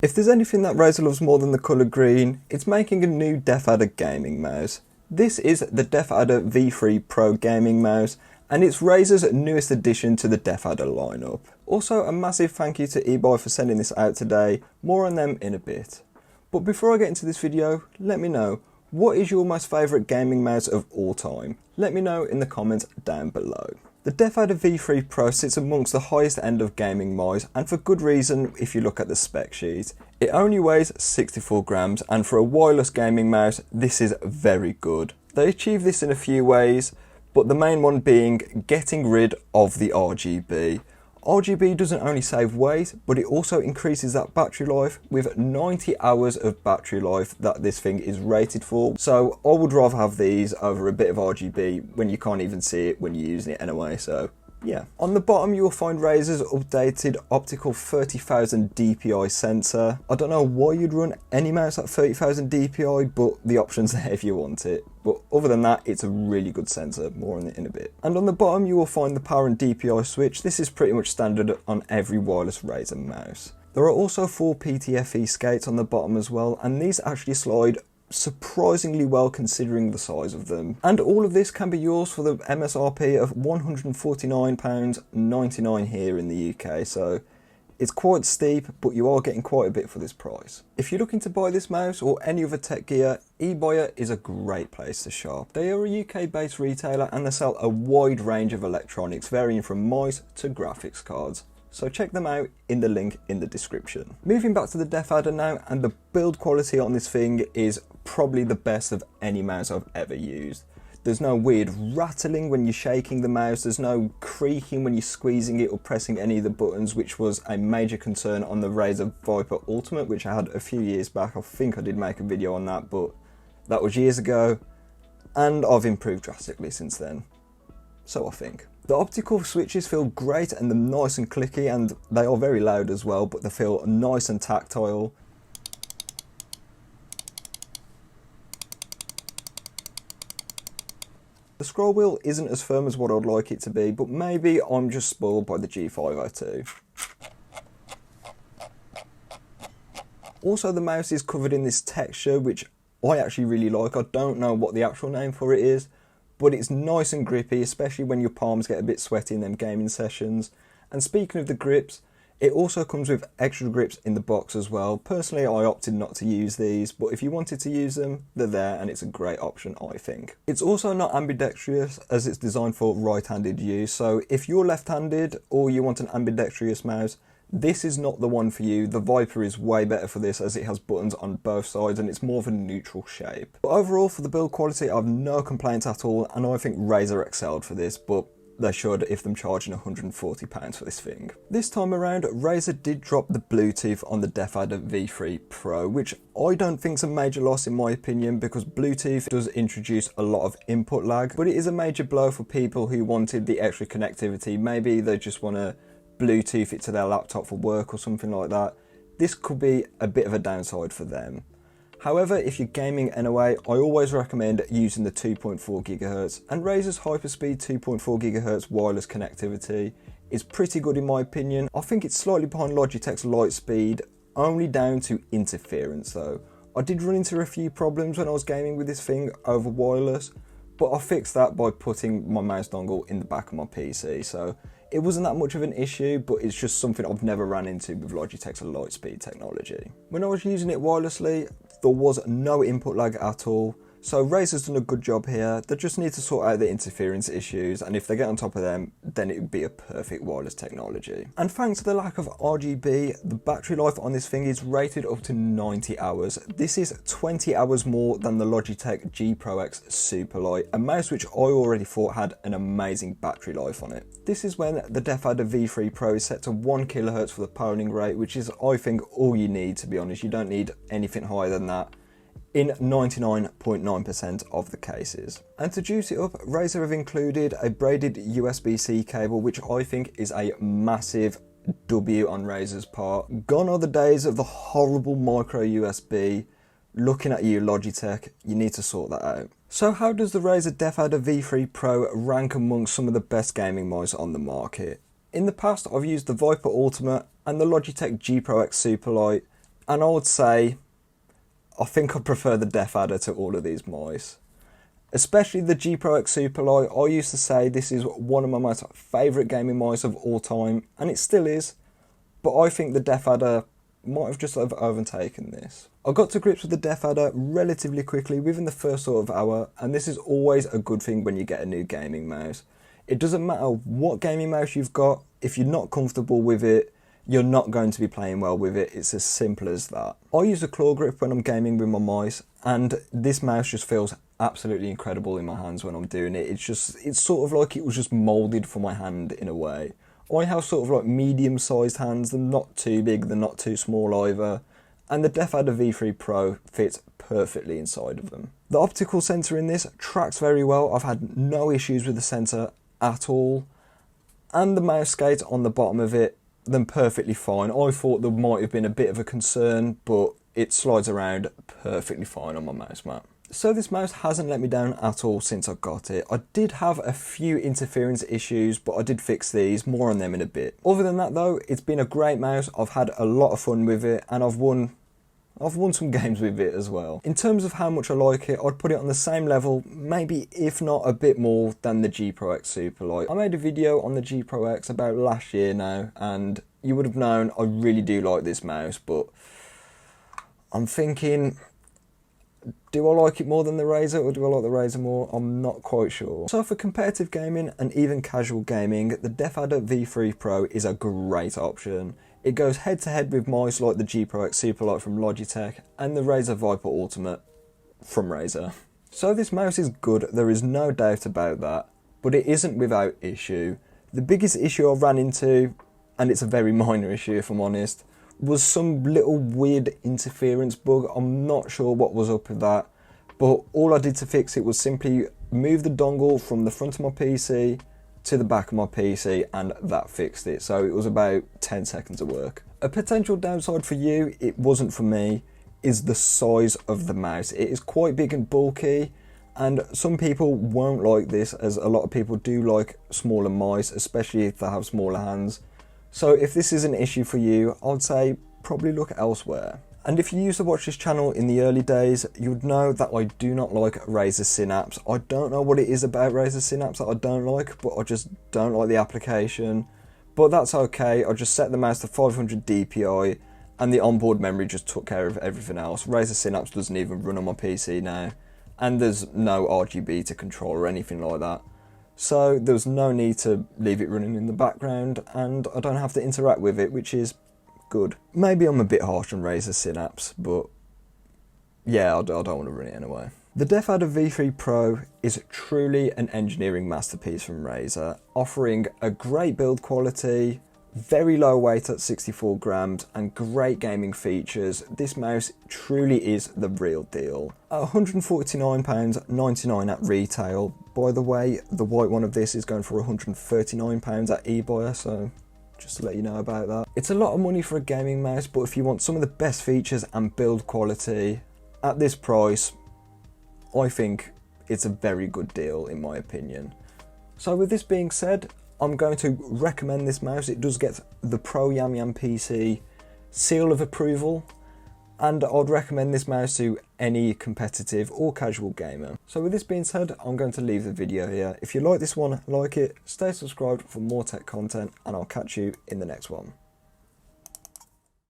If there's anything that Razer loves more than the colour green, it's making a new DeathAdder gaming mouse. This is the DeathAdder V3 Pro gaming mouse, and it's Razer's newest addition to the DeathAdder lineup. Also, a massive thank you to Ebuyer for sending this out today, more on them in a bit. But before I get into this video, let me know, what is your most favourite gaming mouse of all time? Let me know in the comments down below. The DeathAdder V3 Pro sits amongst the highest end of gaming mice, and for good reason if you look at the spec sheet. It only weighs 64 grams, and for a wireless gaming mouse, this is very good. They achieve this in a few ways, but the main one being getting rid of the RGB. RGB doesn't only save weight, but it also increases that battery life with 90 hours of battery life that this thing is rated for. So I would rather have these over a bit of RGB when you can't even see it when you're using it anyway, so yeah. On the bottom you will find Razer's updated optical 30,000 DPI sensor. I don't know why you'd run any mouse at 30,000 DPI, but the option's there if you want it. But other than that, it's a really good sensor, more on it in a bit. And on the bottom you will find the power and DPI switch. This is pretty much standard on every wireless Razer mouse. There are also 4 PTFE skates on the bottom as well, and these actually slide surprisingly well considering the size of them. And all of this can be yours for the MSRP of £149.99 here in the UK, so it's quite steep, but you are getting quite a bit for this price. If you're looking to buy this mouse or any other tech gear, Ebuyer is a great place to shop. They are a UK based retailer and they sell a wide range of electronics varying from mice to graphics cards. So check them out in the link in the description. Moving back to the DeathAdder now, and the build quality on this thing is probably the best of any mouse I've ever used. There's no weird rattling when you're shaking the mouse, there's no creaking when you're squeezing it or pressing any of the buttons, which was a major concern on the Razer Viper Ultimate, which I had a few years back. I think I did make a video on that, but that was years ago, and I've improved drastically since then. So I think. The optical switches feel great and they're nice and clicky, and they are very loud as well, but they feel nice and tactile. The scroll wheel isn't as firm as what I'd like it to be, but maybe I'm just spoiled by the G502. Also, the mouse is covered in this texture, which I actually really like. I don't know what the actual name for it is, but it's nice and grippy, especially when your palms get a bit sweaty in them gaming sessions. And speaking of the grips, it also comes with extra grips in the box as well. Personally, I opted not to use these, but if you wanted to use them, they're there and it's a great option, I think. It's also not ambidextrous as it's designed for right-handed use, so if you're left-handed or you want an ambidextrous mouse, this is not the one for you. The Viper is way better for this as it has buttons on both sides and it's more of a neutral shape. But overall, for the build quality, I have no complaints at all, and I think Razer excelled for this, but they should if them charging £140 for this thing. This time around, Razer did drop the Bluetooth on the DeathAdder V3 Pro, which I don't think is a major loss in my opinion, because Bluetooth does introduce a lot of input lag, but it is a major blow for people who wanted the extra connectivity. Maybe they just want to Bluetooth it to their laptop for work or something like that. This could be a bit of a downside for them. However, if you're gaming anyway, I always recommend using the 2.4 GHz, and Razer's Hyperspeed 2.4 GHz wireless connectivity is pretty good in my opinion. I think it's slightly behind Logitech's Lightspeed, only down to interference though. I did run into a few problems when I was gaming with this thing over wireless, but I fixed that by putting my mouse dongle in the back of my PC, so it wasn't that much of an issue, but it's just something I've never ran into with Logitech's Lightspeed technology. When I was using it wirelessly, there was no input lag at all, so Razer's done a good job here. They just need to sort out the interference issues, and if they get on top of them, then it would be a perfect wireless technology. And thanks to the lack of RGB, the battery life on this thing is rated up to 90 hours. This is 20 hours more than the Logitech G Pro X Superlight, a mouse which I already thought had an amazing battery life on it. This is when the DeathAdder V3 Pro is set to 1 kHz for the powering rate, which is, I think, all you need, to be honest. You don't need anything higher than that in 99.9% of the cases. And to juice it up, Razer have included a braided USB-C cable, which I think is a massive W on Razer's part. Gone are the days of the horrible micro USB. Looking at you, Logitech, you need to sort that out. So how does the Razer DeathAdder V3 Pro rank amongst some of the best gaming mice on the market? In the past, I've used the Viper Ultimate and the Logitech G Pro X Superlight, And I would say, I think I prefer the DeathAdder to all of these mice. Especially the G Pro X Superlight. I used to say this is one of my most favourite gaming mice of all time, and it still is. But I think the DeathAdder might have just overtaken this. I got to grips with the DeathAdder relatively quickly within the first sort of hour, and this is always a good thing when you get a new gaming mouse. It doesn't matter what gaming mouse you've got, if you're not comfortable with it, you're not going to be playing well with it. It's as simple as that. I use a claw grip when I'm gaming with my mice, and this mouse just feels absolutely incredible in my hands when I'm doing it. It's sort of like it was just moulded for my hand in a way. I have sort of like medium-sized hands. They're not too big, they're not too small either. And the DeathAdder V3 Pro fits perfectly inside of them. The optical sensor in this tracks very well. I've had no issues with the sensor at all. And the mouse skate on the bottom of it, then perfectly fine. I thought there might have been a bit of a concern, but it slides around perfectly fine on my mouse mat. So this mouse hasn't let me down at all since I got it. I did have a few interference issues, but I did fix these, more on them in a bit. Other than that though, it's been a great mouse. I've had a lot of fun with it, and I've won some games with it as well. In terms of how much I like it, I'd put it on the same level, maybe if not a bit more than the G Pro X Superlight. I made a video on the G Pro X about last year now, and you would have known I really do like this mouse, but I'm thinking, do I like it more than the Razer, or do I like the Razer more? I'm not quite sure. So for competitive gaming and even casual gaming, the DeathAdder V3 Pro is a great option. It goes head to head with mice like the G Pro X Superlight from Logitech and the Razer Viper Ultimate from Razer. So this mouse is good, there is no doubt about that, but it isn't without issue. The biggest issue I ran into, and it's a very minor issue if I'm honest, was some little weird interference bug. I'm not sure what was up with that, but all I did to fix it was simply move the dongle from the front of my PC to the back of my PC, and that fixed it. So it was about 10 seconds of work. A potential downside for you, it wasn't for me, is the size of the mouse. It is quite big and bulky, and some people won't like this, as a lot of people do like smaller mice, especially if they have smaller hands. So if this is an issue for you, I'd say probably look elsewhere. And if you used to watch this channel in the early days, you'd know that I do not like Razer Synapse. I don't know what it is about Razer Synapse that I don't like, but I just don't like the application. But that's okay, I just set the mouse to 500 DPI and the onboard memory just took care of everything else. Razer Synapse doesn't even run on my PC now, and there's no RGB to control or anything like that. So there's no need to leave it running in the background, and I don't have to interact with it, which is good. Maybe I'm a bit harsh on Razer Synapse, but yeah, I don't want to run it anyway. The DeathAdder V3 Pro is truly an engineering masterpiece from Razer, offering a great build quality, very low weight at 64 grams, and great gaming features. This mouse truly is the real deal. At £149.99 at retail. By the way, the white one of this is going for £139 at Ebuyer, so just to let you know about that. It's a lot of money for a gaming mouse, but if you want some of the best features and build quality at this price, I think it's a very good deal in my opinion. So with this being said, I'm going to recommend this mouse. It does get the Pro Yam Yam PC seal of approval, and I'd recommend this mouse to any competitive or casual gamer. So with this being said, I'm going to leave the video here. If you like this one, like it, stay subscribed for more tech content, and I'll catch you in the next one.